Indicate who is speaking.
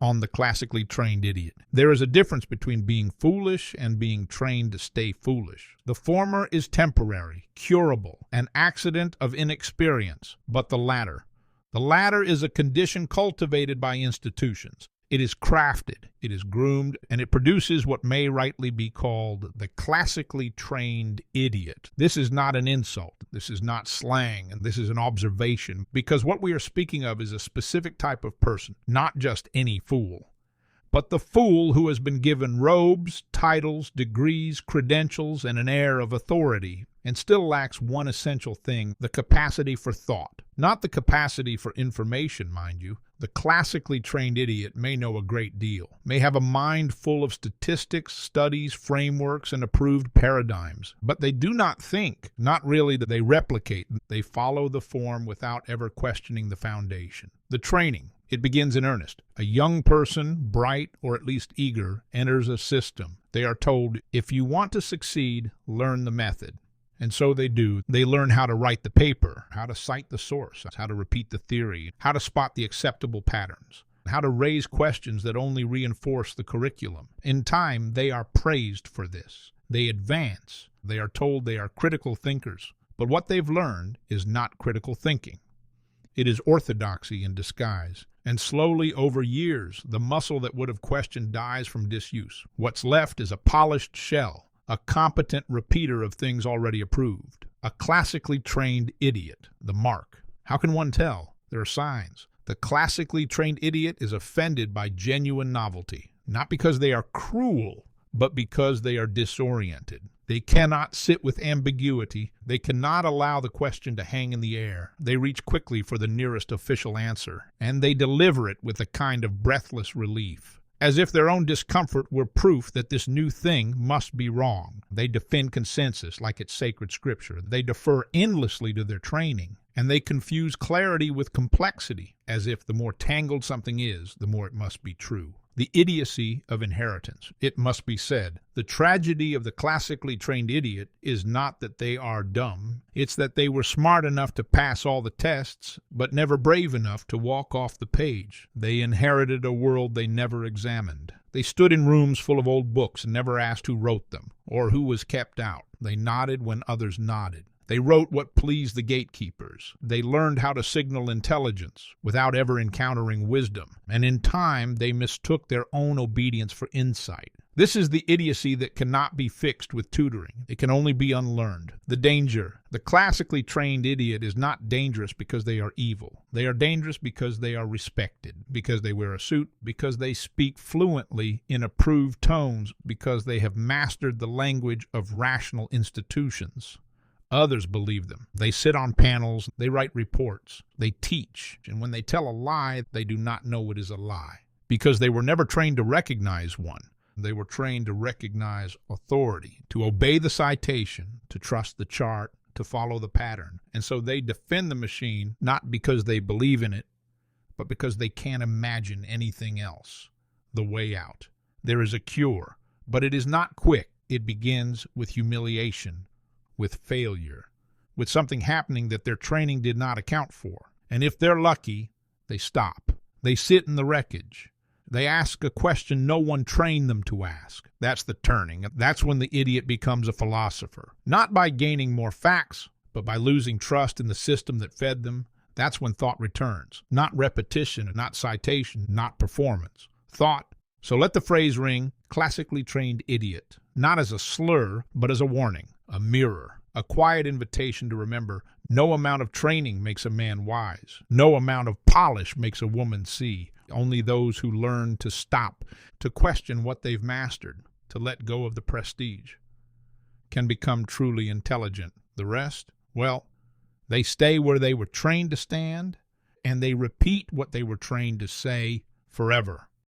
Speaker 1: on the classically trained idiot. There is a difference between being foolish and being trained to stay foolish. The former is temporary, curable, an accident of inexperience, but the latter is a condition cultivated by institutions. It is crafted, it is groomed, and it produces what may rightly be called the classically trained idiot. This is not an insult, this is not slang, and this is an observation, because what we are speaking of is a specific type of person, not just any fool, but the fool who has been given robes, titles, degrees, credentials, and an air of authority, and still lacks one essential thing, the capacity for thought. Not the capacity for information, mind you. The classically trained idiot may know a great deal, may have a mind full of statistics, studies, frameworks, and approved paradigms, but they do not think, not really that they replicate, they follow the form without ever questioning the foundation. The training, it begins in earnest. A young person, bright or at least eager, enters a system. They are told, if you want to succeed, learn the method. And so they do. They learn how to write the paper, how to cite the source, how to repeat the theory, how to spot the acceptable patterns, how to raise questions that only reinforce the curriculum. In time, they are praised for this. They advance. They are told they are critical thinkers. But what they've learned is not critical thinking. It is orthodoxy in disguise. And slowly, over years, the muscle that would have questioned dies from disuse. What's left is a polished shell, a competent repeater of things already approved, a classically trained idiot, the mark. How can one tell? There are signs. The classically trained idiot is offended by genuine novelty, not because they are cruel, but because they are disoriented. They cannot sit with ambiguity. They cannot allow the question to hang in the air. They reach quickly for the nearest official answer, and they deliver it with a kind of breathless relief, as if their own discomfort were proof that this new thing must be wrong. They defend consensus like it's sacred scripture. They defer endlessly to their training, and they confuse clarity with complexity, as if the more tangled something is, the more it must be true. The idiocy of inheritance. It must be said, the tragedy of the classically trained idiot is not that they are dumb. It's that they were smart enough to pass all the tests, but never brave enough to walk off the page. They inherited a world they never examined. They stood in rooms full of old books and never asked who wrote them, or who was kept out. They nodded when others nodded. They wrote what pleased the gatekeepers. They learned how to signal intelligence without ever encountering wisdom, and in time they mistook their own obedience for insight. This is the idiocy that cannot be fixed with tutoring. It can only be unlearned. The danger. The classically trained idiot is not dangerous because they are evil. They are dangerous because they are respected, because they wear a suit, because they speak fluently in approved tones, because they have mastered the language of rational institutions. Others believe them. They sit on panels, they write reports, they teach, and when they tell a lie, they do not know it is a lie, because they were never trained to recognize one. They were trained to recognize authority, to obey the citation, to trust the chart, to follow the pattern. And so they defend the machine not because they believe in it, but because they can't imagine anything else. The way out. There is a cure, but it is not quick. It begins with humiliation, with failure, with something happening that their training did not account for. And if they're lucky, they stop. They sit in the wreckage. They ask a question no one trained them to ask. That's the turning. That's when the idiot becomes a philosopher. Not by gaining more facts, but by losing trust in the system that fed them. That's when thought returns. Not repetition, not citation, not performance. Thought. So let the phrase ring, classically trained idiot, not as a slur, but as a warning. A mirror, a quiet invitation to remember no amount of training makes a man wise. No amount of polish makes a woman see. Only those who learn to stop, to question what they've mastered, to let go of the prestige, can become truly intelligent. The rest, well, they stay where they were trained to stand, and they repeat what they were trained to say forever.